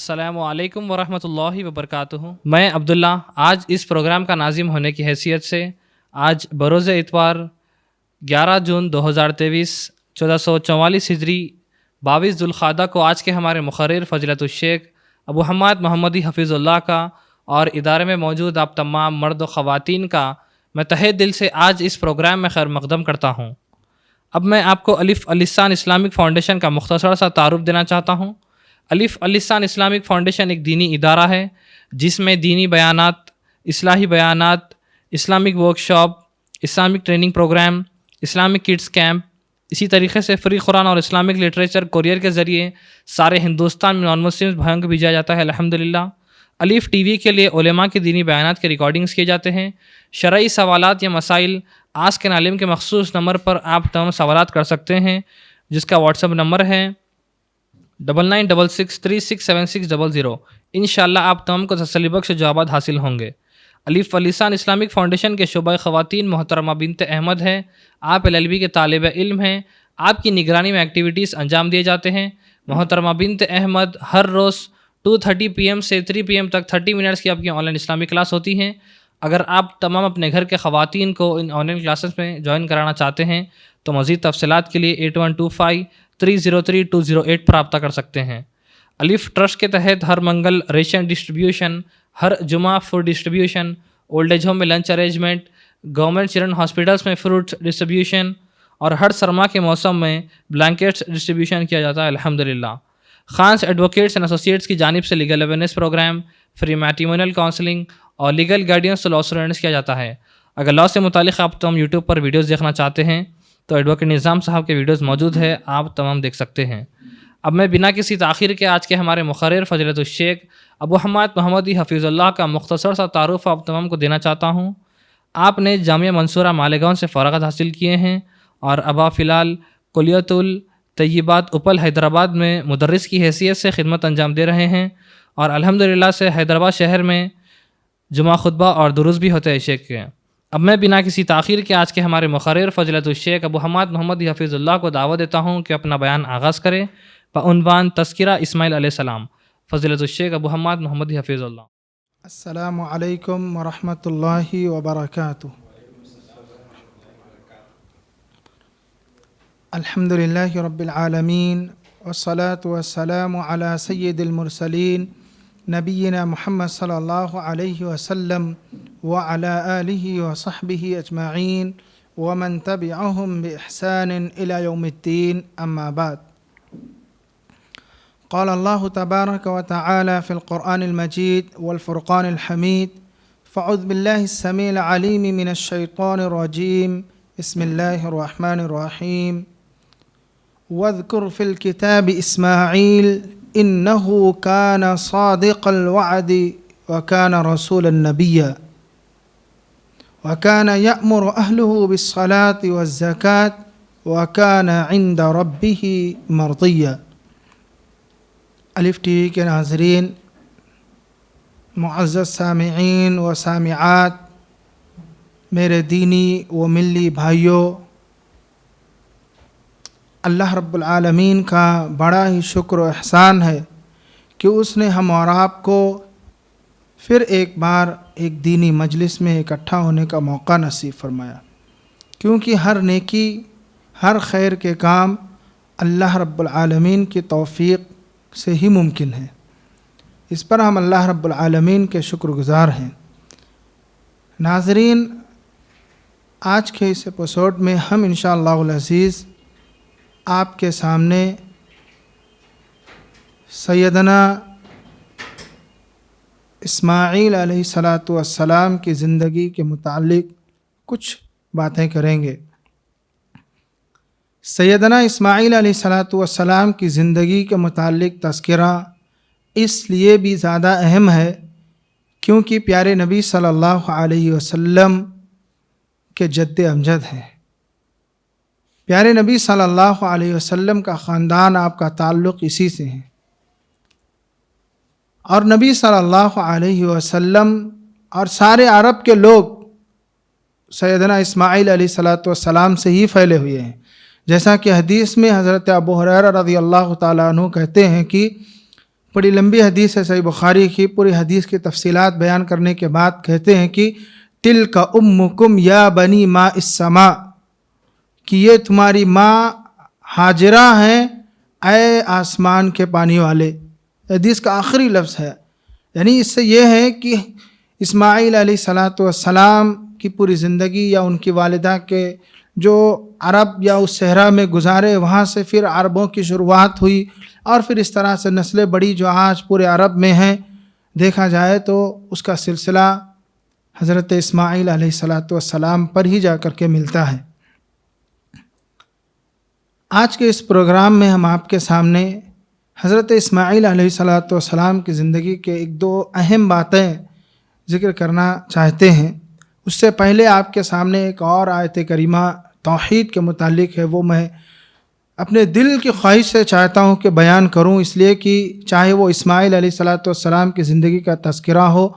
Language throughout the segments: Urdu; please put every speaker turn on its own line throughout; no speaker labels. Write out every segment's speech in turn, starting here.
السلام علیکم ورحمۃ اللہ وبرکاتہ۔ میں عبداللہ آج اس پروگرام کا ناظم ہونے کی حیثیت سے آج بروز اتوار 11 جون 2023 1444 ہجری 22 ذوالقعدہ کو آج کے ہمارے مقرر فضیلت الشیخ ابو حماد محمدی حفیظ اللہ کا اور ادارے میں موجود آپ تمام مرد و خواتین کا میں تہہ دل سے آج اس پروگرام میں خیر مقدم کرتا ہوں۔ اب میں آپ کو الف السان اسلامک فاؤنڈیشن کا مختصر سا تعارف دینا چاہتا ہوں۔ الف السان اسلامک فاؤنڈیشن ایک دینی ادارہ ہے جس میں دینی بیانات، اصلاحی بیانات، Islamic workshop, Islamic training program, Islamic kids camp, اسی طریقے سے فری قرآن اور اسلامک لٹریچر کوریئر کے ذریعے سارے ہندوستان میں نان مسلم بھائیوں کو بھیجا جاتا ہے الحمدللہ۔ الف ٹی وی کے لیے علماء کے دینی بیانات کے ریکارڈنگز کیے جاتے ہیں۔ شرعی سوالات یا مسائل آسک این عالم کے مخصوص نمبر پر آپ تمام سوالات کر سکتے ہیں، جس کا واٹس ایپ نمبر ہے 9966367600۔ انشاءاللہ آپ تمام کو تسلی بخش جوابات حاصل ہوں گے۔ الف السان اسلامک فاؤنڈیشن کے شعبہ خواتین محترمہ بنت احمد ہے۔ آپ LLB کے طالب علم ہیں۔ آپ کی نگرانی میں ایکٹیویٹیز انجام دیے جاتے ہیں۔ محترمہ بنت احمد ہر روز 2:30 PM سے 3 PM تک 30 منٹس کی آپ کی آن لائن اسلامی کلاس ہوتی ہیں۔ اگر آپ تمام اپنے گھر کے خواتین کو ان آن لائن کلاسز میں جوائن کرانا چاہتے ہیں تو مزید تفصیلات کے لیے 8125303208 پر رابطہ کر سکتے ہیں۔ الف ٹرسٹ کے تحت ہر منگل ریشن ڈسٹریبیوشن، ہر جمعہ food distribution, old age home میں lunch arrangement, government children hospitals میں فروٹ ڈسٹریبیوشن اور ہر سرما کے موسم میں بلینکٹس ڈسٹریبیوشن کیا جاتا ہے الحمدللہ۔ خانس ایڈوکیٹس اینڈ ایسوسیٹس کی جانب سے legal awareness program, free matrimonial counselling اور لیگل گائیڈنس لاء اسٹوڈنٹس کیا جاتا ہے۔ اگر لاء سے متعلق آپ تمام یوٹیوب پر ویڈیوز دیکھنا چاہتے ہیں تو ایڈوکیٹ نظام صاحب کے ویڈیوز موجود ہے، آپ تمام دیکھ سکتے ہیں۔ اب میں بنا کسی تاخیر کے آج کے ہمارے مقرر فضیلت الشیخ ابو حماد محمدی حفیظ اللہ کا مختصر سا تعارف آپ تمام کو دینا چاہتا ہوں۔ آپ نے جامعہ منصورہ مالیگاؤں سے فارغت حاصل کیے ہیں اور اب آپ فی الحال کلیۃ الطیبات اپل حیدرآباد میں مدرس کی حیثیت سے خدمت انجام دے رہے ہیں، اور الحمدللہ سے حیدرآباد شہر میں جمعہ خطبہ اور دروس بھی ہوتے ہیں شیخ کے۔ اب میں بنا کسی تاخیر کے آج کے ہمارے مقرر فضیلت الشیخ ابو حماد محمدی حفیظ اللہ کو دعوت دیتا ہوں کہ اپنا بیان آغاز کرے بعنوان تذکرہ اسماعیل علیہ السلام۔ فضیلت الشیخ ابو حماد محمدی حفیظ اللہ۔
السلام علیکم ورحمۃ اللہ وبرکاتہ۔ الحمد للہ رب العالمین والصلاة والسلام علی سید المرسلین نبینا محمد صلی اللہ علیہ وسلم وعلی آلہ وصحبہ اجمعین ومن تبعہم بإحسان الی یوم الدین، اما بعد۔ قال اللہ تبارک وتعالی فی القرآن المجید والفرقان الحمید، فاعوذ باللہ السمیع العلیم من الشیطان الرجیم، بسم اللہ الرحمن الرحیم۔ واذکر فی الکتاب اسماعیل انہ کان صادق الوعد وکان رسولا نبیا وکان یأمر اہلہ بالصلاة والزکاة وکان عند ربہ مرضیا۔ الف ٹی وی کے ناظرین، معزز سامعین و سامعات، میرے دینی و ملی بھائیوں، اللہ رب العالمین کا بڑا ہی شکر و احسان ہے کہ اس نے ہم اور آپ کو پھر ایک بار ایک دینی مجلس میں اکٹھا ہونے کا موقع نصیب فرمایا، کیونکہ ہر نیکی، ہر خیر کے کام اللہ رب العالمین کی توفیق سے ہی ممکن ہے۔ اس پر ہم اللہ رب العالمین کے شکر گزار ہیں۔ ناظرین، آج کے اس ایپیسوڈ میں ہم انشاءاللہ العزیز آپ کے سامنے سیدنا اسماعیل علیہ السلام کی زندگی کے متعلق کچھ باتیں کریں گے۔ سیدنا اسماعیل علیہ السلام کی زندگی کے متعلق تذکرہ اس لیے بھی زیادہ اہم ہے کیونکہ پیارے نبی صلی اللہ علیہ وسلم کے جد امجد ہیں۔ پیارے نبی صلی اللہ علیہ وسلم کا خاندان، آپ کا تعلق اسی سے ہے، اور نبی صلی اللہ علیہ وسلم اور سارے عرب کے لوگ سیدنا اسماعیل علیہ السلام سے ہی پھیلے ہوئے ہیں۔ جیسا کہ حدیث میں حضرت ابو ہریرہ رضی اللہ تعالیٰ عنہ کہتے ہیں کہ بڑی لمبی حدیث ہے صحیح بخاری کی، پوری حدیث کی تفصیلات بیان کرنے کے بعد کہتے ہیں کہ تلک امکم یا بنی ماء السماء، کہ یہ تمہاری ماں ہاجرہ ہیں اے آسمان کے پانی والے۔ حدیث کا آخری لفظ ہے، یعنی اس سے یہ ہے کہ اسماعیل علیہ الصلاۃ والسلام کی پوری زندگی یا ان کی والدہ کے جو عرب یا اس صحرا میں گزارے، وہاں سے پھر عربوں کی شروعات ہوئی، اور پھر اس طرح سے نسلیں بڑی جو آج پورے عرب میں ہیں، دیکھا جائے تو اس کا سلسلہ حضرت اسماعیل علیہ الصلاۃ والسلام پر ہی جا کر کے ملتا ہے۔ آج کے اس پروگرام میں ہم آپ کے سامنے حضرت اسماعیل علیہ الصلاۃ والسلام کی زندگی کے ایک دو اہم باتیں ذکر کرنا چاہتے ہیں۔ اس سے پہلے آپ کے سامنے ایک اور آیت کریمہ توحید کے متعلق ہے، وہ میں اپنے دل کی خواہش سے چاہتا ہوں کہ بیان کروں، اس لیے کہ چاہے وہ اسماعیل علیہ الصلاۃ والسلام کی زندگی کا تذکرہ ہو،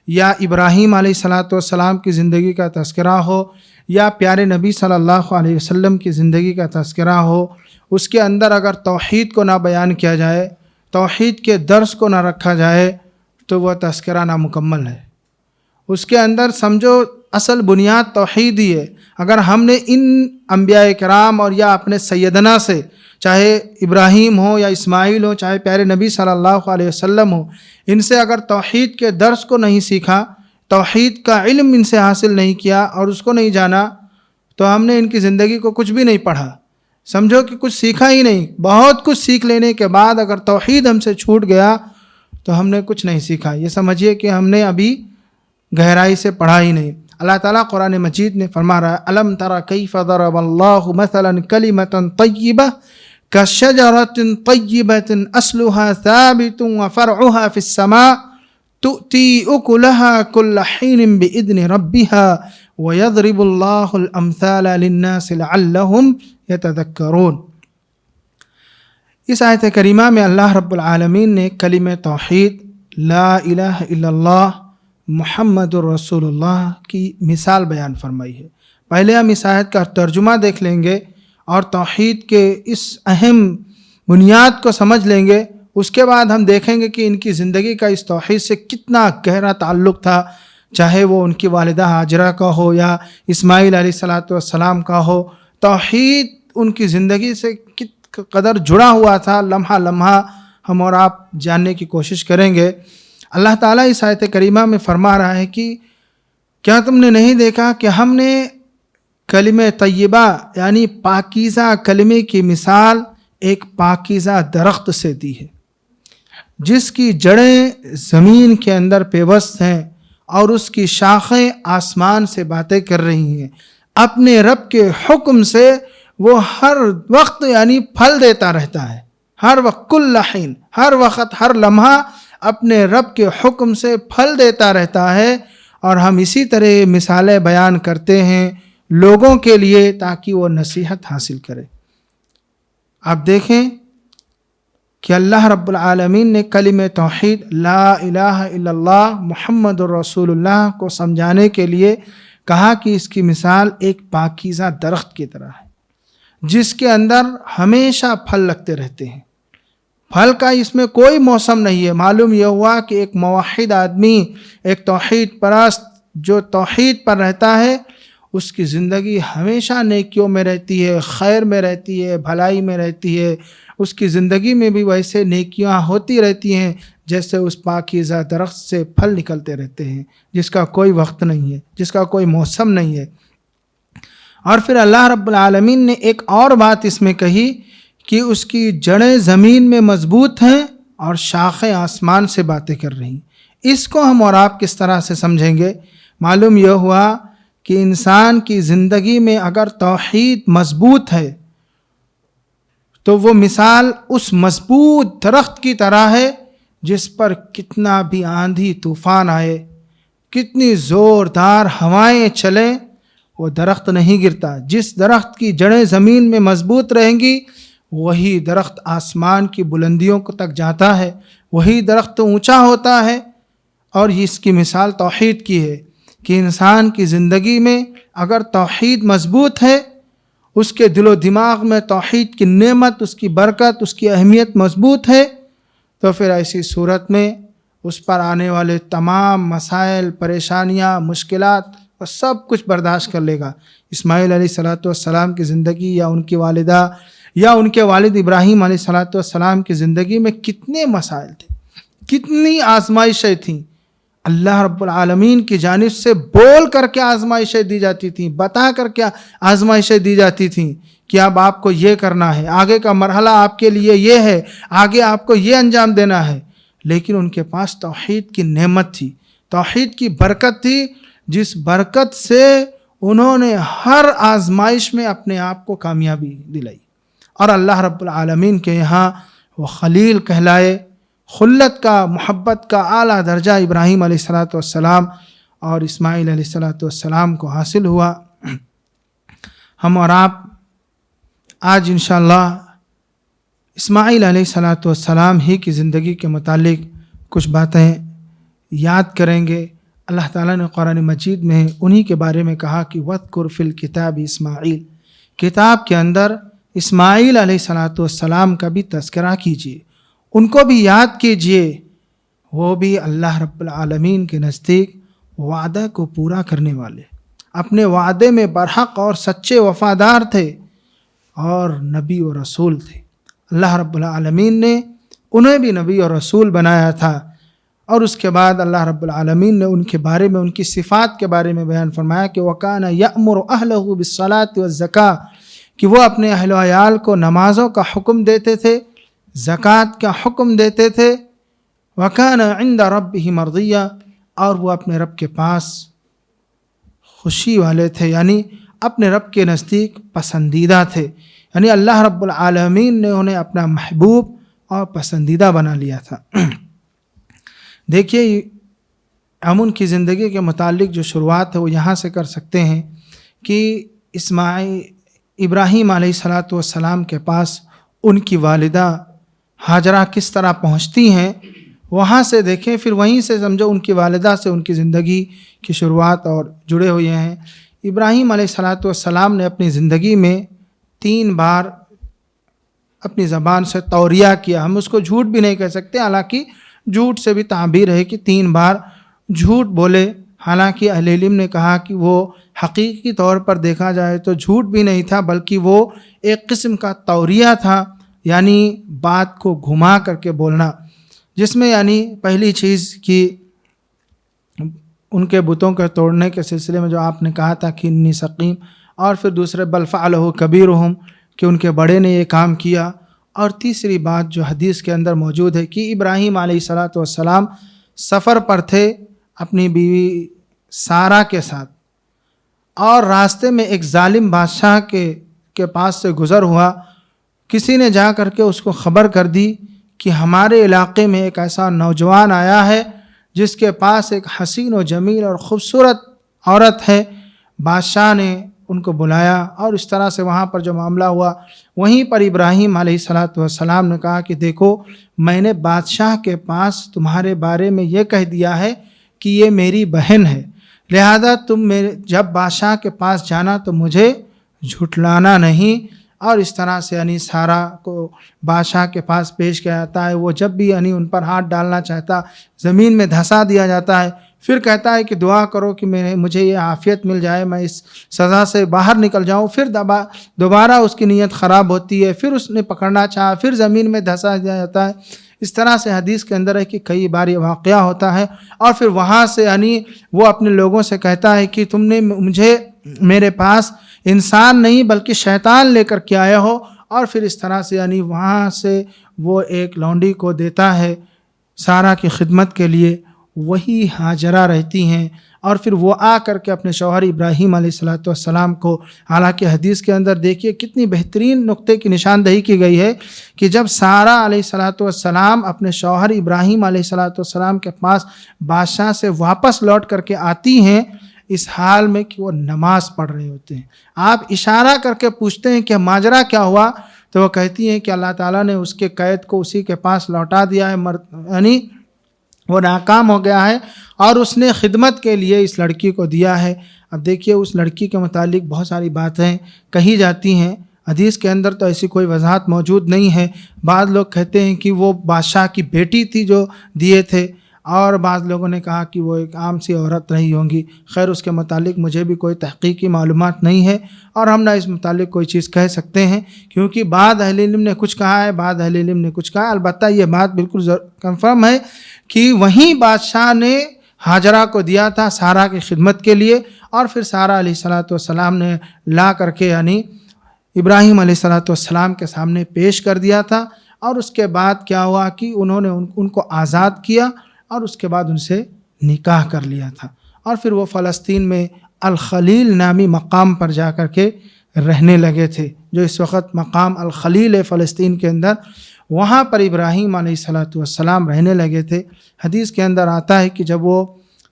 یا ابراہیم علیہ الصلاۃ والسلام کی زندگی کا تذکرہ ہو، یا پیارے نبی صلی اللہ علیہ وسلم کی زندگی کا تذکرہ ہو، اس کے اندر اگر توحید کو نہ بیان کیا جائے، توحید کے درس کو نہ رکھا جائے، تو وہ تذکرہ نامکمل ہے۔ اس کے اندر سمجھو اصل بنیاد توحید ہی ہے۔ اگر ہم نے ان انبیاء کرام اور یا اپنے سیدنا سے، چاہے ابراہیم ہو یا اسماعیل ہو، چاہے پیارے نبی صلی اللہ علیہ وسلم ہو، ان سے اگر توحید کے درس کو نہیں سیکھا، توحید کا علم ان سے حاصل نہیں کیا اور اس کو نہیں جانا، تو ہم نے ان کی زندگی کو کچھ بھی نہیں پڑھا، سمجھو کہ کچھ سیکھا ہی نہیں۔ بہت کچھ سیکھ لینے کے بعد اگر توحید ہم سے چھوٹ گیا تو ہم نے کچھ نہیں سیکھا، یہ سمجھیے کہ ہم نے ابھی گہرائی سے پڑھا ہی نہیں۔ اللہ تعالیٰ قرآن مجید میں فرما رہا ہے الم تر کیف ضرب اللہ مثلا کلمۃ طیبہ کشجرۃ طیبۃ اصلها ثابت وفرعها في السماء تؤتی اکلها كل حین باذن ربها ويضرب اللہ الامثال للناس لعلهم يتذکرون۔ اس آیت کریمہ میں اللہ رب العالمین نے کلمہ توحید لا الہ الا اللہ محمد الرسول اللہ کی مثال بیان فرمائی ہے۔ پہلے ہم اس آیت کا ترجمہ دیکھ لیں گے اور توحید کے اس اہم بنیاد کو سمجھ لیں گے، اس کے بعد ہم دیکھیں گے کہ ان کی زندگی کا اس توحید سے کتنا گہرا تعلق تھا، چاہے وہ ان کی والدہ ہاجرہ کا ہو یا اسماعیل علیہ الصلاۃ والسلام کا ہو۔ توحید ان کی زندگی سے کت قدر جڑا ہوا تھا، لمحہ لمحہ ہم اور آپ جاننے کی کوشش کریں گے۔ اللہ تعالیٰ اس آیت کریمہ میں فرما رہا ہے کہ کیا تم نے نہیں دیکھا کہ ہم نے کلمہ طیبہ یعنی پاکیزہ کلمے کی مثال ایک پاکیزہ درخت سے دی ہے، جس کی جڑیں زمین کے اندر پیوست ہیں اور اس کی شاخیں آسمان سے باتیں کر رہی ہیں۔ اپنے رب کے حکم سے وہ ہر وقت یعنی پھل دیتا رہتا ہے، ہر وقت، کل حین، ہر وقت، ہر لمحہ اپنے رب کے حکم سے پھل دیتا رہتا ہے۔ اور ہم اسی طرح مثالیں بیان کرتے ہیں لوگوں کے لیے تاکہ وہ نصیحت حاصل کرے۔ آپ دیکھیں کہ اللہ رب العالمین نے کلمہ توحید لا الہ الا اللہ محمد الرسول اللہ کو سمجھانے کے لیے کہا کہ اس کی مثال ایک پاکیزہ درخت کی طرح ہے، جس کے اندر ہمیشہ پھل لگتے رہتے ہیں۔ پھل کا اس میں کوئی موسم نہیں ہے۔ معلوم یہ ہوا کہ ایک موحد آدمی، ایک توحید پرست جو توحید پر رہتا ہے، اس کی زندگی ہمیشہ نیکیوں میں رہتی ہے، خیر میں رہتی ہے، بھلائی میں رہتی ہے۔ اس کی زندگی میں بھی ویسے نیکیاں ہوتی رہتی ہیں جیسے اس پاکیزہ درخت سے پھل نکلتے رہتے ہیں، جس کا کوئی وقت نہیں ہے، جس کا کوئی موسم نہیں ہے۔ اور پھر اللہ رب العالمین نے ایک اور بات اس میں کہی کہ اس کی جڑیں زمین میں مضبوط ہیں اور شاخیں آسمان سے باتیں کر رہی ہیں۔ اس کو ہم اور آپ کس طرح سے سمجھیں گے؟ معلوم یہ ہوا کہ انسان کی زندگی میں اگر توحید مضبوط ہے تو وہ مثال اس مضبوط درخت کی طرح ہے جس پر کتنا بھی آندھی طوفان آئے، کتنی زوردار ہوائیں چلیں، وہ درخت نہیں گرتا۔ جس درخت کی جڑیں زمین میں مضبوط رہیں گی وہی درخت آسمان کی بلندیوں تک جاتا ہے، وہی درخت اونچا ہوتا ہے۔ اور اس کی مثال توحید کی ہے کہ انسان کی زندگی میں اگر توحید مضبوط ہے، اس کے دل و دماغ میں توحید کی نعمت، اس کی برکت، اس کی اہمیت مضبوط ہے، تو پھر ایسی صورت میں اس پر آنے والے تمام مسائل، پریشانیاں، مشکلات اور سب کچھ برداشت کر لے گا۔ اسماعیل علیہ السلام کی زندگی یا ان کی والدہ یا ان کے والد ابراہیم علیہ السلام کی زندگی میں کتنے مسائل تھے، کتنی آزمائشیں تھیں۔ اللہ رب العالمین کی جانب سے بول کر کے آزمائشیں دی جاتی تھیں، بتا کر کے آزمائشیں دی جاتی تھیں کہ اب آپ کو یہ کرنا ہے، آگے کا مرحلہ آپ کے لیے یہ ہے، آگے آپ کو یہ انجام دینا ہے۔ لیکن ان کے پاس توحید کی نعمت تھی، توحید کی برکت تھی، جس برکت سے انہوں نے ہر آزمائش میں اپنے آپ کو کامیابی دلائی، اور اللہ رب العالمین کے یہاں وہ خلیل کہلائے۔ خلت کا، محبت کا اعلیٰ درجہ ابراہیم علیہ السلام اور اسماعیل علیہ السلام کو حاصل ہوا۔ ہم اور آپ آج انشاءاللہ اسماعیل علیہ السلام ہی کی زندگی کے متعلق کچھ باتیں یاد کریں گے۔ اللہ تعالیٰ نے قرآن مجید میں انہی کے بارے میں کہا کہ وَاذْكُرْ فِي الْكِتَابِ اسماعیل، کتاب کے اندر اسماعیل علیہ السلام کا بھی تذکرہ کیجیے، ان کو بھی یاد کیجیے۔ وہ بھی اللہ رب العالمین کے نزدیک وعدہ کو پورا کرنے والے، اپنے وعدے میں برحق اور سچے وفادار تھے، اور نبی و رسول تھے۔ اللہ رب العالمین نے انہیں بھی نبی اور رسول بنایا تھا، اور اس کے بعد اللہ رب العالمین نے ان کے بارے میں، ان کی صفات کے بارے میں بیان فرمایا کہ وَكَانَ يَأْمُرُ أَهْلَهُ بِالصَّلَاةِ وَالزَّكَاةِ، کہ وہ اپنے اہل و عیال کو نمازوں کا حکم دیتے تھے، زکوٰۃ کا حکم دیتے تھے۔ وَكَانَ عِنْدَ رَبِّهِ مَرْضِيًّا، اور وہ اپنے رب کے پاس خوشی والے تھے، یعنی اپنے رب کے نزدیک پسندیدہ تھے، یعنی اللہ رب العالمین نے انہیں اپنا محبوب اور پسندیدہ بنا لیا تھا۔ دیکھیے، ہم ان کی زندگی کے متعلق جو شروعات ہے وہ یہاں سے کر سکتے ہیں کہ ابراہیم علیہ السلام کے پاس ان کی والدہ ہاجرہ کس طرح پہنچتی ہیں، وہاں سے دیکھیں، پھر وہیں سے سمجھو ان کی والدہ سے ان کی زندگی کی شروعات اور جڑے ہوئے ہیں۔ ابراہیم علیہ السلام نے اپنی زندگی میں 3 بار اپنی زبان سے توریہ کیا، ہم اس کو جھوٹ بھی نہیں کہہ سکتے، حالانکہ جھوٹ سے بھی تعبیر ہے کہ 3 بار جھوٹ بولے، حالانکہ اہل علم نے کہا کہ وہ حقیقی طور پر دیکھا جائے تو جھوٹ بھی نہیں تھا، بلکہ وہ ایک قسم کا توریہ تھا، یعنی بات کو گھما کر کے بولنا، جس میں یعنی پہلی چیز کہ ان کے بتوں کے توڑنے کے سلسلے میں جو آپ نے کہا تھا کہ انی سقیم، اور پھر دوسرے بل فعلہ کبیرہم، کہ ان کے بڑے نے یہ کام کیا، اور تیسری بات جو حدیث کے اندر موجود ہے کہ ابراہیم علیہ السلام سفر پر تھے اپنی بیوی سارہ کے ساتھ، اور راستے میں ایک ظالم بادشاہ کے پاس سے گزر ہوا، کسی نے جا کر کے اس کو خبر کر دی کہ ہمارے علاقے میں ایک ایسا نوجوان آیا ہے جس کے پاس ایک حسین و جمیل اور خوبصورت عورت ہے۔ بادشاہ نے ان کو بلایا، اور اس طرح سے وہاں پر جو معاملہ ہوا، وہیں پر ابراہیم علیہ السلام نے کہا کہ دیکھو، میں نے بادشاہ کے پاس تمہارے بارے میں یہ کہہ دیا ہے کہ یہ میری بہن ہے، لہذا تم جب بادشاہ کے پاس جانا تو مجھے جھٹلانا نہیں۔ اور اس طرح سے یعنی سارہ کو بادشاہ کے پاس پیش کیا جاتا ہے، وہ جب بھی یعنی ان پر ہاتھ ڈالنا چاہتا زمین میں دھسا دیا جاتا ہے، پھر کہتا ہے کہ دعا کرو کہ مجھے یہ عافیت مل جائے، میں اس سزا سے باہر نکل جاؤں، پھر دوبارہ اس کی نیت خراب ہوتی ہے، پھر اس نے پکڑنا چاہا، پھر زمین میں دھسا دیا جاتا ہے۔ اس طرح سے حدیث کے اندر ہے کہ کئی بار یہ واقعہ ہوتا ہے، اور پھر وہاں سے یعنی وہ اپنے لوگوں سے کہتا ہے کہ تم نے مجھے میرے پاس انسان نہیں بلکہ شیطان لے کر کے آئے ہو، اور پھر اس طرح سے یعنی وہاں سے وہ ایک لونڈی کو دیتا ہے سارہ کی خدمت کے لیے، وہی ہاجرہ رہتی ہیں، اور پھر وہ آ کر کے اپنے شوہر ابراہیم علیہ السلام کو، حالانکہ حدیث کے اندر دیکھیے کتنی بہترین نقطے کی نشاندہی کی گئی ہے کہ جب سارہ علیہ السلام اپنے شوہر ابراہیم علیہ السلام کے پاس بادشاہ سے واپس لوٹ کر کے آتی ہیں، اس حال میں کہ وہ نماز پڑھ رہے ہوتے ہیں، آپ اشارہ کر کے پوچھتے ہیں کہ ماجرا کیا ہوا، تو وہ کہتی ہیں کہ اللہ تعالیٰ نے اس کے قید کو اسی کے پاس لوٹا دیا ہے، یعنی وہ ناکام ہو گیا ہے، اور اس نے خدمت کے لیے اس لڑکی کو دیا ہے۔ اب دیکھیے اس لڑکی کے متعلق بہت ساری باتیں کہی جاتی ہیں، حدیث کے اندر تو ایسی کوئی وضاحت موجود نہیں ہے. بعض لوگ کہتے ہیں کہ وہ بادشاہ کی بیٹی تھی جو دیے تھے، اور بعض لوگوں نے کہا کہ وہ ایک عام سی عورت رہی ہوں گی. خیر اس کے متعلق مجھے بھی کوئی تحقیقی معلومات نہیں ہے، اور ہم نہ اس متعلق کوئی چیز کہہ سکتے ہیں، کیونکہ بعض اہل علم نے کچھ کہا ہے، بعض اہل علم نے کچھ کہا ہے. البتہ یہ بات بالکل کنفرم ہے کہ وہیں بادشاہ نے ہاجرہ کو دیا تھا سارہ کی خدمت کے لیے، اور پھر سارہ علیہ السلام نے لا کر کے یعنی ابراہیم علیہ السلام کے سامنے پیش کر دیا تھا. اور اس کے بعد کیا ہوا کہ انہوں نے ان کو آزاد کیا، اور اس کے بعد ان سے نکاح کر لیا تھا، اور پھر وہ فلسطین میں الخلیل نامی مقام پر جا کر کے رہنے لگے تھے، جو اس وقت مقام الخلیل ہے فلسطین کے اندر. وہاں پر ابراہیم علیہ السلام رہنے لگے تھے. حدیث کے اندر آتا ہے کہ جب وہ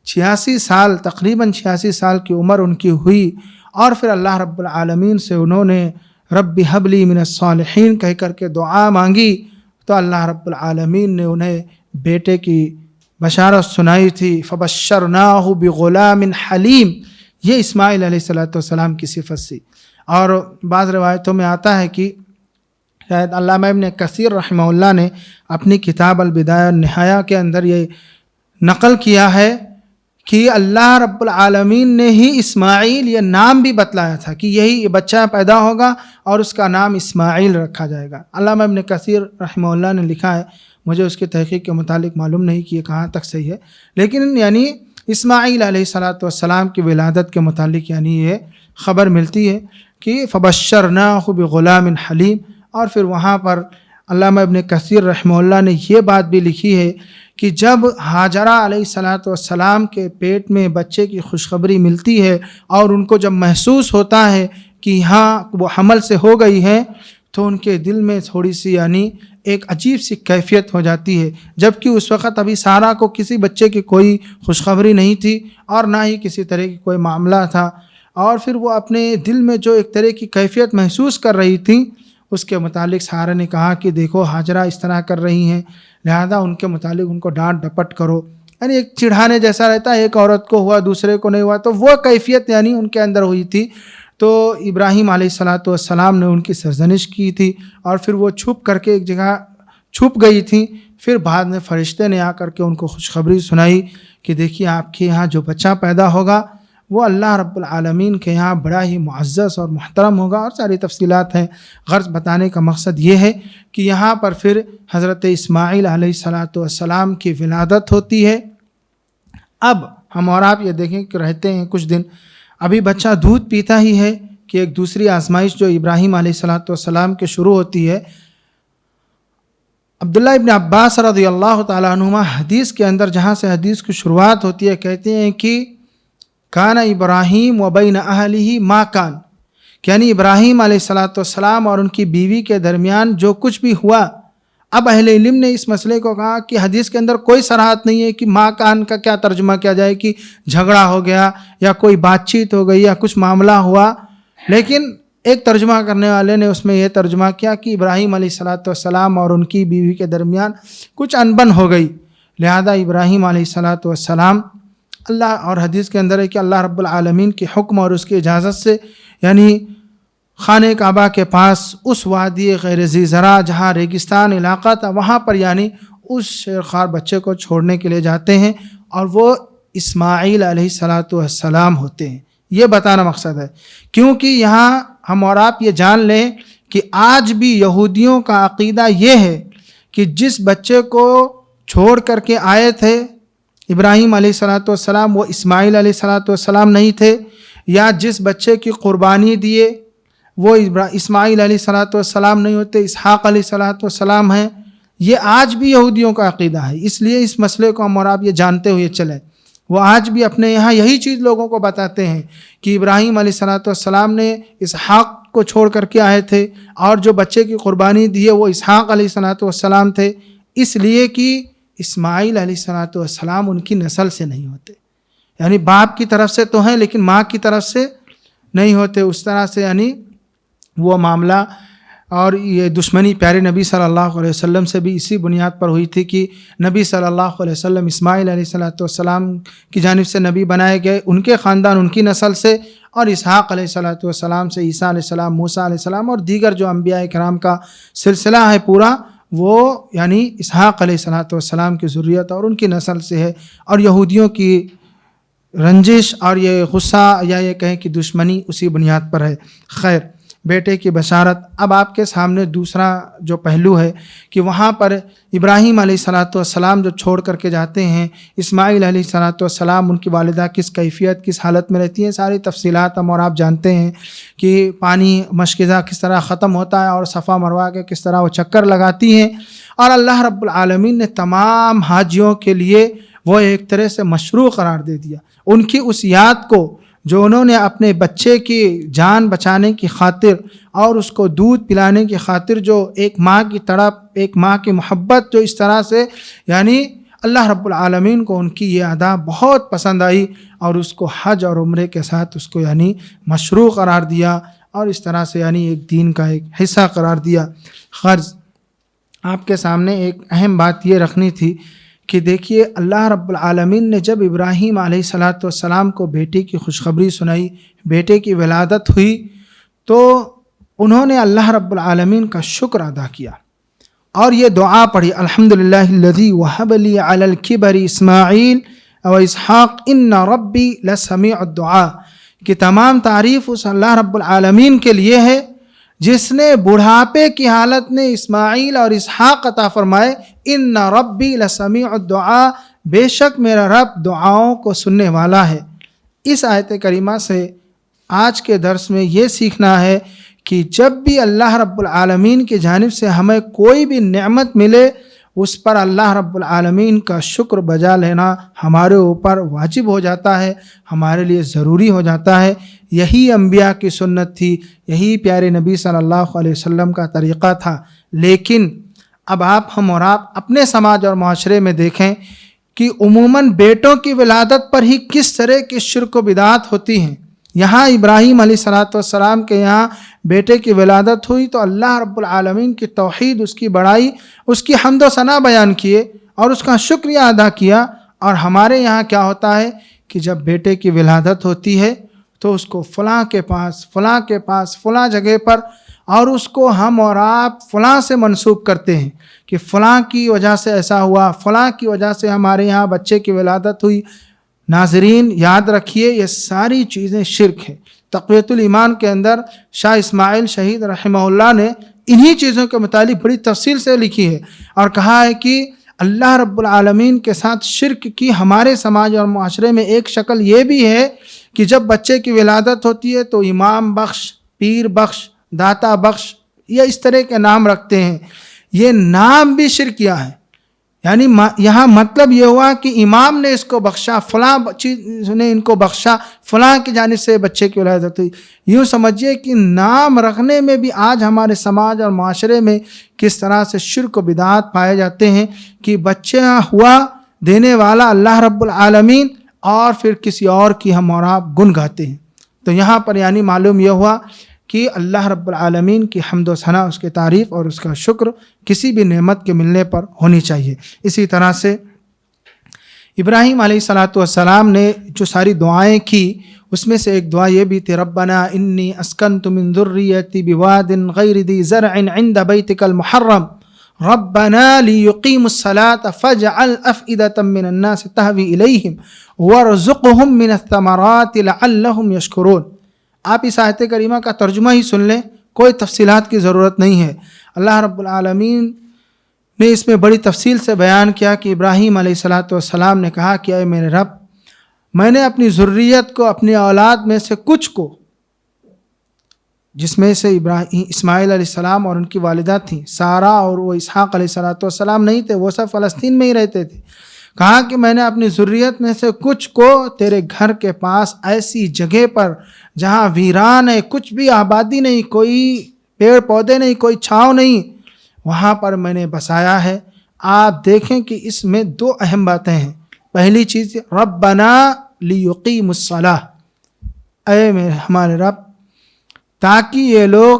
86 سال تقریباً 86 سال کی عمر ان کی ہوئی، اور پھر اللہ رب العالمین سے انہوں نے رب حب لی من الصالحین کہہ کر کے دعا مانگی، تو اللہ رب العالمین نے انہیں بیٹے کی بشارت سنائی تھی. فبشرناہ بغلام حلیم، یہ اسماعیل علیہ السلام کی صفت سی. اور بعض روایتوں میں آتا ہے کہ شاید علامہ ابن کثیر رحمہ اللہ نے اپنی کتاب البدایہ والنہایہ کے اندر یہ نقل کیا ہے کہ اللہ رب العالمین نے ہی اسماعیل یہ نام بھی بتلایا تھا کہ یہی بچہ پیدا ہوگا اور اس کا نام اسماعیل رکھا جائے گا. علامہ ابن کثیر رحمہ اللہ نے لکھا ہے، مجھے اس کی تحقیق کے متعلق معلوم نہیں کہ یہ کہاں تک صحیح ہے، لیکن یعنی اسماعیل علیہ السلام کی ولادت کے متعلق یعنی یہ خبر ملتی ہے کہ فبشرناہ بغلام حلیم. اور پھر وہاں پر علامہ ابن کثیر رحمہ اللہ نے یہ بات بھی لکھی ہے کہ جب ہاجرہ علیہ السلام کے پیٹ میں بچے کی خوشخبری ملتی ہے، اور ان کو جب محسوس ہوتا ہے کہ ہاں وہ حمل سے ہو گئی ہے، تو ان کے دل میں تھوڑی سی یعنی ایک عجیب سی کیفیت ہو جاتی ہے، جبکہ اس وقت ابھی سارہ کو کسی بچے کی کوئی خوشخبری نہیں تھی، اور نہ ہی کسی طرح کی کوئی معاملہ تھا. اور پھر وہ اپنے دل میں جو ایک طرح کی کیفیت محسوس کر رہی تھی، اس کے متعلق سارہ نے کہا کہ دیکھو ہاجرہ اس طرح کر رہی ہیں، لہذا ان کے متعلق ان کو ڈانٹ ڈپٹ کرو. یعنی ایک چڑھانے جیسا رہتا ہے، ایک عورت کو ہوا دوسرے کو نہیں ہوا، تو وہ کیفیت یعنی ان کے اندر ہوئی تھی. تو ابراہیم علیہ السلام نے ان کی سرزنش کی تھی، اور پھر وہ چھپ کر کے ایک جگہ چھپ گئی تھیں. پھر بعد میں فرشتے نے آ کر کے ان کو خوشخبری سنائی کہ دیکھیے آپ کے یہاں جو بچہ پیدا ہوگا وہ اللہ رب العالمین کے یہاں بڑا ہی معزز اور محترم ہوگا. اور ساری تفصیلات ہیں. غرض بتانے کا مقصد یہ ہے کہ یہاں پر پھر حضرت اسماعیل علیہ السلام کی ولادت ہوتی ہے. اب ہم اور آپ یہ دیکھیں کہ رہتے ہیں کچھ دن، ابھی بچہ دودھ پیتا ہی ہے کہ ایک دوسری آزمائش جو ابراہیم علیہ السلام کے شروع ہوتی ہے. عبداللہ ابن عباس رضی اللہ تعالیٰ عنہما حدیث کے اندر جہاں سے حدیث کی شروعات ہوتی ہے، کہتے ہیں کہ کان ابراہیم و بین اہلہ ما کان، یعنی ابراہیم علیہ السلام اور ان کی بیوی کے درمیان جو کچھ بھی ہوا. اب اہل علم نے اس مسئلے کو کہا کہ حدیث کے اندر کوئی صراحت نہیں ہے کہ ما کان کا کیا ترجمہ کیا جائے، کہ جھگڑا ہو گیا یا کوئی بات چیت ہو گئی یا کچھ معاملہ ہوا. لیکن ایک ترجمہ کرنے والے نے اس میں یہ ترجمہ کیا کہ ابراہیم علیہ السلام اور ان کی بیوی کے درمیان کچھ انبن ہو گئی، لہذا ابراہیم علیہ السلام اللہ، اور حدیث کے اندر ہے کہ اللہ رب العالمین کے حکم اور اس کی اجازت سے یعنی خانہ کعبہ کے پاس اس وادی غیر ذی زرع جہاں ریگستان علاقہ تھا، وہاں پر یعنی اس شیرخوار بچے کو چھوڑنے کے لیے جاتے ہیں، اور وہ اسماعیل علیہ السلام ہوتے ہیں. یہ بتانا مقصد ہے، کیونکہ یہاں ہم اور آپ یہ جان لیں کہ آج بھی یہودیوں کا عقیدہ یہ ہے کہ جس بچے کو چھوڑ کر کے آئے تھے ابراہیم علیہ السلام، وہ اسماعیل علیہ السلام نہیں تھے، یا جس بچے کی قربانی دیے وہ اسماعیل علیہ السلام نہیں ہوتے، اسحاق علیہ السلام ہیں. یہ آج بھی یہودیوں کا عقیدہ ہے. اس لیے اس مسئلے کو ہم اور آپ یہ جانتے ہوئے چلیں. وہ آج بھی اپنے یہاں یہی چیز لوگوں کو بتاتے ہیں کہ ابراہیم علیہ السلام نے اسحاق کو چھوڑ کر کے آئے تھے، اور جو بچے کی قربانی دیے وہ اسحاق علیہ السلام تھے، اس لیے کہ اسماعیل علیہ السلام ان کی نسل سے نہیں ہوتے، یعنی باپ کی طرف سے تو ہیں لیکن ماں کی طرف سے نہیں ہوتے. اس طرح سے یعنی وہ معاملہ اور یہ دشمنی پیارے نبی صلی اللہ علیہ وسلم سے بھی اسی بنیاد پر ہوئی تھی کہ نبی صلی اللہ علیہ وسلم اسماعیل علیہ السلام کی جانب سے نبی بنائے گئے، ان کے خاندان ان کی نسل سے، اور اسحاق علیہ السلام سے عیسیٰ علیہ السلام، موسیٰ علیہ السلام اور دیگر جو انبیاء کرام کا سلسلہ ہے پورا، وہ یعنی اسحاق علیہ السلام کی ذریت اور ان کی نسل سے ہے۔ اور یہودیوں کی رنجش اور یہ غصہ یا یہ کہیں کہ دشمنی اسی بنیاد پر ہے۔ خیر، بیٹے کی بشارت۔ اب آپ کے سامنے دوسرا جو پہلو ہے کہ وہاں پر ابراہیم علیہ السلام جو چھوڑ کر کے جاتے ہیں، اسماعیل علیہ السلام، ان کی والدہ کس کیفیت کس حالت میں رہتی ہیں، ساری تفصیلات ہم اور آپ جانتے ہیں کہ پانی مشکزہ کس طرح ختم ہوتا ہے اور صفا مروہ کے کس طرح وہ چکر لگاتی ہیں، اور اللہ رب العالمین نے تمام حاجیوں کے لیے وہ ایک طرح سے مشروع قرار دے دیا۔ ان کی اس یاد کو جو انہوں نے اپنے بچے کی جان بچانے کی خاطر اور اس کو دودھ پلانے کی خاطر جو ایک ماں کی تڑپ، ایک ماں کی محبت جو اس طرح سے یعنی اللہ رب العالمین کو ان کی یہ ادا بہت پسند آئی، اور اس کو حج اور عمرے کے ساتھ اس کو یعنی مشروع قرار دیا، اور اس طرح سے یعنی ایک دین کا ایک حصہ قرار دیا۔ غرض آپ کے سامنے ایک اہم بات یہ رکھنی تھی کہ دیکھیے، اللہ رب العالمین نے جب ابراہیم علیہ السلام کو بیٹے کی خوشخبری سنائی، بیٹے کی ولادت ہوئی، تو انہوں نے اللہ رب العالمین کا شکر ادا کیا اور یہ دعا پڑھی، الحمدللہ الذی وہب لی علی الکبر اسماعیل و اسحاق ان ربی لسمیع الدعاء، کہ تمام تعریف اس اللہ رب العالمین کے لیے ہے جس نے بڑھاپے کی حالت میں اسماعیل اور اسحاق عطا فرمائے۔ ان ربی لسمیع الدعاء، بے شک میرا رب دعاؤں کو سننے والا ہے۔ اس آیت کریمہ سے آج کے درس میں یہ سیکھنا ہے کہ جب بھی اللہ رب العالمین کی جانب سے ہمیں کوئی بھی نعمت ملے، اس پر اللہ رب العالمین کا شکر بجا لینا ہمارے اوپر واجب ہو جاتا ہے، ہمارے لیے ضروری ہو جاتا ہے۔ یہی انبیاء کی سنت تھی، یہی پیارے نبی صلی اللہ علیہ وسلم کا طریقہ تھا۔ لیکن اب ہم اور آپ اپنے سماج اور معاشرے میں دیکھیں کہ عموماً بیٹوں کی ولادت پر ہی کس طرح کی شرک و بدعات ہوتی ہیں۔ یہاں ابراہیم علیہ السلام کے یہاں بیٹے کی ولادت ہوئی تو اللہ رب العالمین کی توحید، اس کی بڑائی، اس کی حمد و ثنا بیان کیے اور اس کا شکریہ ادا کیا۔ اور ہمارے یہاں کیا ہوتا ہے کہ جب بیٹے کی ولادت ہوتی ہے تو اس کو فلاں کے پاس فلاں جگہ پر، اور اس کو ہم اور آپ فلاں سے منسوب کرتے ہیں کہ فلاں کی وجہ سے ایسا ہوا، فلاں کی وجہ سے ہمارے یہاں بچے کی ولادت ہوئی۔ ناظرین یاد رکھیے، یہ ساری چیزیں شرک ہے۔ تقویۃ الایمان کے اندر شاہ اسماعیل شہید رحمہ اللہ نے انہی چیزوں کے متعلق بڑی تفصیل سے لکھی ہے اور کہا ہے کہ اللہ رب العالمین کے ساتھ شرک کی ہمارے سماج اور معاشرے میں ایک شکل یہ بھی ہے کہ جب بچے کی ولادت ہوتی ہے تو امام بخش، پیر بخش، داتا بخش، یہ اس طرح کے نام رکھتے ہیں۔ یہ نام بھی شرکیہ ہیں، یعنی یہاں مطلب یہ ہوا کہ امام نے اس کو بخشا، فلاں چیز نے ان کو بخشا، فلاں کی جانب سے بچے کی ولادت ہوئی۔ یوں سمجھیے کہ نام رکھنے میں بھی آج ہمارے سماج اور معاشرے میں کس طرح سے شرک و بدعات پائے جاتے ہیں کہ بچہ ہوا دینے والا اللہ رب العالمین اور پھر کسی اور کی ہم اور آپ گن گاتے ہیں۔ تو یہاں پر یعنی معلوم یہ ہوا کہ اللہ رب العالمین کی حمد و ثنا، اس کی تعریف اور اس کا شکر کسی بھی نعمت کے ملنے پر ہونی چاہیے۔ اسی طرح سے ابراہیم علیہ السلام نے جو ساری دعائیں کی، اس میں سے ایک دعا یہ بھی تھی، ربنا انی اسکنت من ذریتی بواد غیر ذی زرع عند بیتک المحرم ربنا لیقیموا الصلاة فاجعل افئدة من الناس تہوی الیہم وارزقہم من الثمرات لعلہم یشکرون۔ آپ اس آیت کریمہ کا ترجمہ ہی سن لیں، کوئی تفصیلات کی ضرورت نہیں ہے۔ اللہ رب العالمین نے اس میں بڑی تفصیل سے بیان کیا کہ ابراہیم علیہ السلام نے کہا کہ اے میرے رب، میں نے اپنی ذریت کو، اپنی اولاد میں سے کچھ کو، جس میں سے اسماعیل علیہ السلام اور ان کی والدہ تھیں، سارہ، اور وہ اسحاق علیہ السلام نہیں تھے، وہ سب فلسطین میں ہی رہتے تھے، کہا کہ میں نے اپنی ذریت میں سے کچھ کو تیرے گھر کے پاس ایسی جگہ پر جہاں ویران ہے، کچھ بھی آبادی نہیں، کوئی پیڑ پودے نہیں، کوئی چھاؤں نہیں، وہاں پر میں نے بسایا ہے۔ آپ دیکھیں کہ اس میں دو اہم باتیں ہیں۔ پہلی چیز، ربنا لیقیموا الصلاۃ، اے ہمارے رب، تاکہ یہ لوگ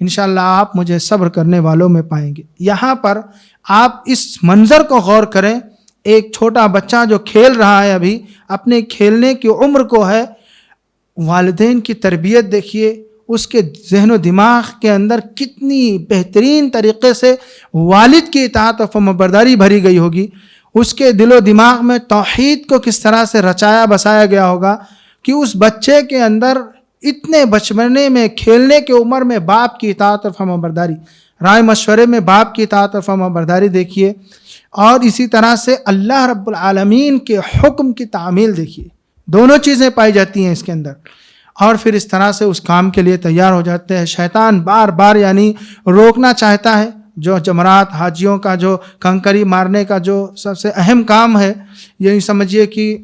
انشاءاللہ آپ مجھے صبر کرنے والوں میں پائیں گے۔ یہاں پر آپ اس منظر کو غور کریں، ایک چھوٹا بچہ جو کھیل رہا ہے، ابھی اپنے کھیلنے کی عمر کو ہے، والدین کی تربیت دیکھیے، اس کے ذہن و دماغ کے اندر کتنی بہترین طریقے سے والد کی اطاعت و فرمانبرداری بھری گئی ہوگی، اس کے دل و دماغ میں توحید کو کس طرح سے رچایا بسایا گیا ہوگا کہ اس بچے کے اندر اتنے بچپنے میں کھیلنے کی عمر میں باپ کی اطاعت اور فرمانبرداری، رائے مشورے میں باپ کی اطاعت اور فرمانبرداری دیکھیے، اور اسی طرح سے اللہ رب العالمین کے حکم کی تعمیل دیکھیے، دونوں چیزیں پائی جاتی ہیں اس کے اندر، اور پھر اس طرح سے اس کام کے لیے تیار ہو جاتے ہیں۔ شیطان بار بار یعنی روکنا چاہتا ہے، جو جمرات حاجیوں کا جو کنکری مارنے کا جو سب سے اہم کام ہے، یہی سمجھیے کہ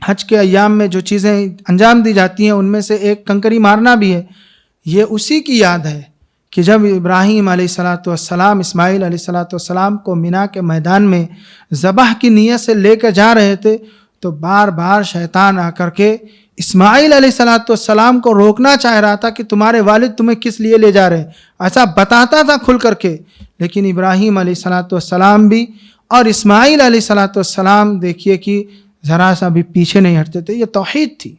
حج کے ایام میں جو چیزیں انجام دی جاتی ہیں ان میں سے ایک کنکری مارنا بھی ہے۔ یہ اسی کی یاد ہے کہ جب ابراہیم علیہ السلام اسماعیل علیہ السلام کو مینا کے میدان میں ذبح کی نیت سے لے کے جا رہے تھے تو بار بار شیطان آ کر کے اسماعیل علیہ السلام کو روکنا چاہ رہا تھا کہ تمہارے والد تمہیں کس لیے لے جا رہے ہیں، ایسا بتاتا تھا کھل کر کے، لیکن ابراہیم علیہ السلام بھی اور اسماعیل علیہ السلام دیکھیے کہ ذرا سا بھی پیچھے نہیں ہٹتے تھے۔ یہ توحید تھی،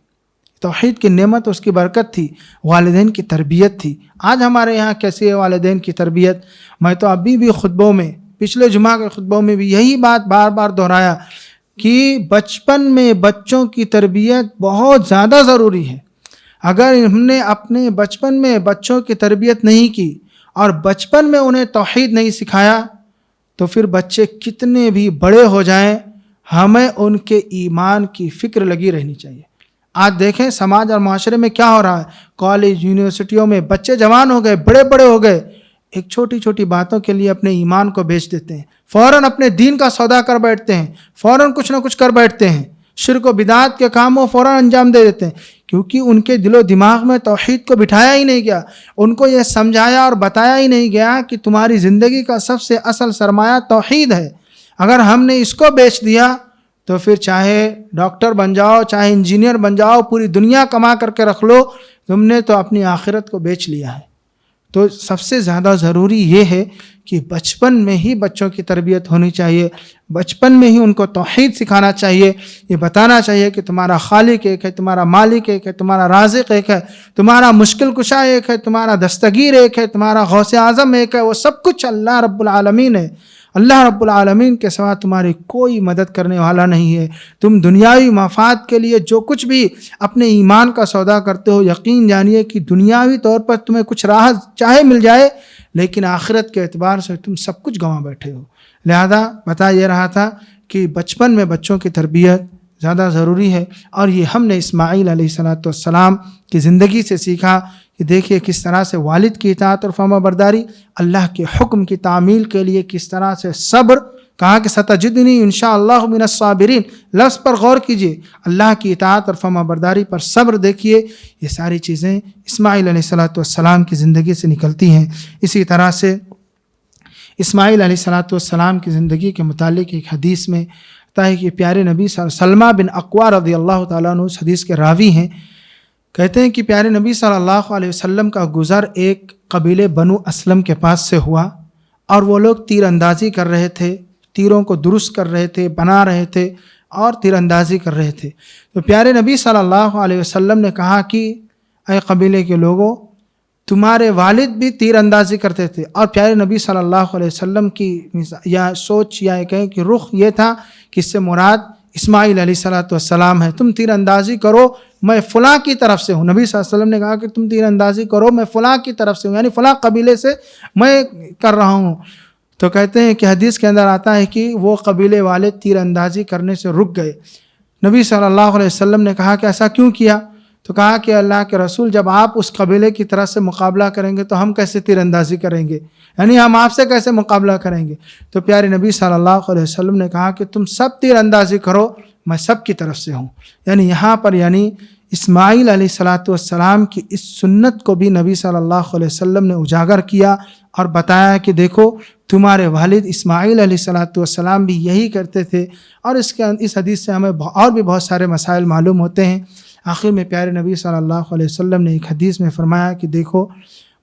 توحید کی نعمت، اس کی برکت تھی، والدین کی تربیت تھی۔ آج ہمارے یہاں کیسی ہے والدین کی تربیت؟ میں تو ابھی بھی خطبوں میں، پچھلے جمعہ کے خطبوں میں بھی یہی بات بار بار دہرایا کہ بچپن میں بچوں کی تربیت بہت زیادہ ضروری ہے۔ اگر ہم نے اپنے بچپن میں بچوں کی تربیت نہیں کی اور بچپن میں انہیں توحید نہیں سکھایا تو پھر بچے کتنے بھی بڑے ہو جائیں ہمیں ان کے ایمان کی فکر لگی رہنی چاہیے۔ آج دیکھیں سماج اور معاشرے میں کیا ہو رہا ہے، کالج یونیورسٹیوں میں بچے جوان ہو گئے، بڑے بڑے ہو گئے، ایک چھوٹی چھوٹی باتوں کے لیے اپنے ایمان کو بیچ دیتے ہیں، فوراً اپنے دین کا سودا کر بیٹھتے ہیں، فوراً کچھ نہ کچھ کر بیٹھتے ہیں، شرک و بدعات کے کاموں فوراً انجام دے دیتے ہیں، کیونکہ ان کے دل و دماغ میں توحید کو بٹھایا ہی نہیں گیا، ان کو یہ سمجھایا اور بتایا ہی نہیں گیا کہ تمہاری زندگی کا سب سے اصل سرمایہ توحید ہے۔ اگر ہم نے اس کو بیچ دیا تو پھر چاہے ڈاکٹر بن جاؤ، چاہے انجینئر بن جاؤ، پوری دنیا کما کر کے رکھ لو، تم نے تو اپنی آخرت کو بیچ لیا ہے۔ تو سب سے زیادہ ضروری یہ ہے کہ بچپن میں ہی بچوں کی تربیت ہونی چاہیے، بچپن میں ہی ان کو توحید سکھانا چاہیے، یہ بتانا چاہیے کہ تمہارا خالق ایک ہے، تمہارا مالک ایک ہے، تمہارا رازق ایک ہے، تمہارا مشکل کشا ایک ہے، تمہارا دستگیر ایک ہے، تمہارا غوث اعظم ایک ہے، وہ سب کچھ اللہ رب العالمین ہے۔ اللہ رب العالمین کے سوا تمہاری کوئی مدد کرنے والا نہیں ہے۔ تم دنیاوی مفاد کے لیے جو کچھ بھی اپنے ایمان کا سودا کرتے ہو، یقین جانیے کہ دنیاوی طور پر تمہیں کچھ راحت چاہے مل جائے، لیکن آخرت کے اعتبار سے تم سب کچھ گنوا بیٹھے ہو۔ لہذا بتا یہ رہا تھا کہ بچپن میں بچوں کی تربیت زیادہ ضروری ہے، اور یہ ہم نے اسماعیل علیہ السلام کی زندگی سے سیکھا کہ دیکھیے کس طرح سے والد کی اطاعت اور فرما برداری، اللہ کے حکم کی تعمیل کے لیے کس طرح سے صبر، کہا کہ ستجدنی انشاءاللہ من الصابرین، لفظ پر غور کیجئے، اللہ کی اطاعت اور فرما برداری پر صبر دیکھیے، یہ ساری چیزیں اسماعیل علیہ السلام کی زندگی سے نکلتی ہیں۔ اسی طرح سے اسماعیل علیہ السلام کی زندگی کے متعلق ایک حدیث میں آتا ہے کہ پیارے نبی سلمہ بن اقوا رضی اللہ تعالیٰ عنہ اس حدیث کے راوی ہیں، کہتے ہیں کہ پیارے نبی صلی اللہ علیہ وسلم کا گزر ایک قبیلے بنو اسلم کے پاس سے ہوا، اور وہ لوگ تیر اندازی کر رہے تھے، تیروں کو درست کر رہے تھے، بنا رہے تھے اور تیر اندازی کر رہے تھے۔ تو پیارے نبی صلی اللہ علیہ وسلم نے کہا کہ اے قبیلے کے لوگوں، تمہارے والد بھی تیر اندازی کرتے تھے، اور پیارے نبی صلی اللہ علیہ وسلم کی یا سوچ یا کہیں کہ رخ یہ تھا کہ اس سے مراد اسماعیل علیہ السلام ہے، تم تیر اندازی کرو، میں فلاں کی طرف سے ہوں۔ نبی صلی اللہ علیہ وسلم نے کہا کہ تم تیر اندازی کرو، میں فلاں کی طرف سے ہوں، یعنی فلاں قبیلے سے میں کر رہا ہوں۔ تو کہتے ہیں کہ حدیث کے اندر آتا ہے کہ وہ قبیلے والے تیر اندازی کرنے سے رک گئے۔ نبی صلی اللہ علیہ وسلم نے کہا کہ ایسا کیوں کیا؟ تو کہا کہ اللہ کے رسول، جب آپ اس قبیلے کی طرف سے مقابلہ کریں گے تو ہم کیسے تیر اندازی کریں گے، یعنی ہم آپ سے کیسے مقابلہ کریں گے؟ تو پیارے نبی صلی اللہ علیہ وسلم نے کہا کہ تم سب تیر اندازی کرو، میں سب کی طرف سے ہوں۔ یعنی یہاں پر اسماعیل علیہ السلام کی اس سنت کو بھی نبی صلی اللہ علیہ وسلم نے اجاگر کیا اور بتایا کہ دیکھو تمہارے والد اسماعیل علیہ السلام بھی یہی کرتے تھے، اور اس حدیث سے ہمیں اور بھی بہت سارے مسائل معلوم ہوتے ہیں۔ آخر میں پیارے نبی صلی اللہ علیہ وسلم نے ایک حدیث میں فرمایا کہ دیکھو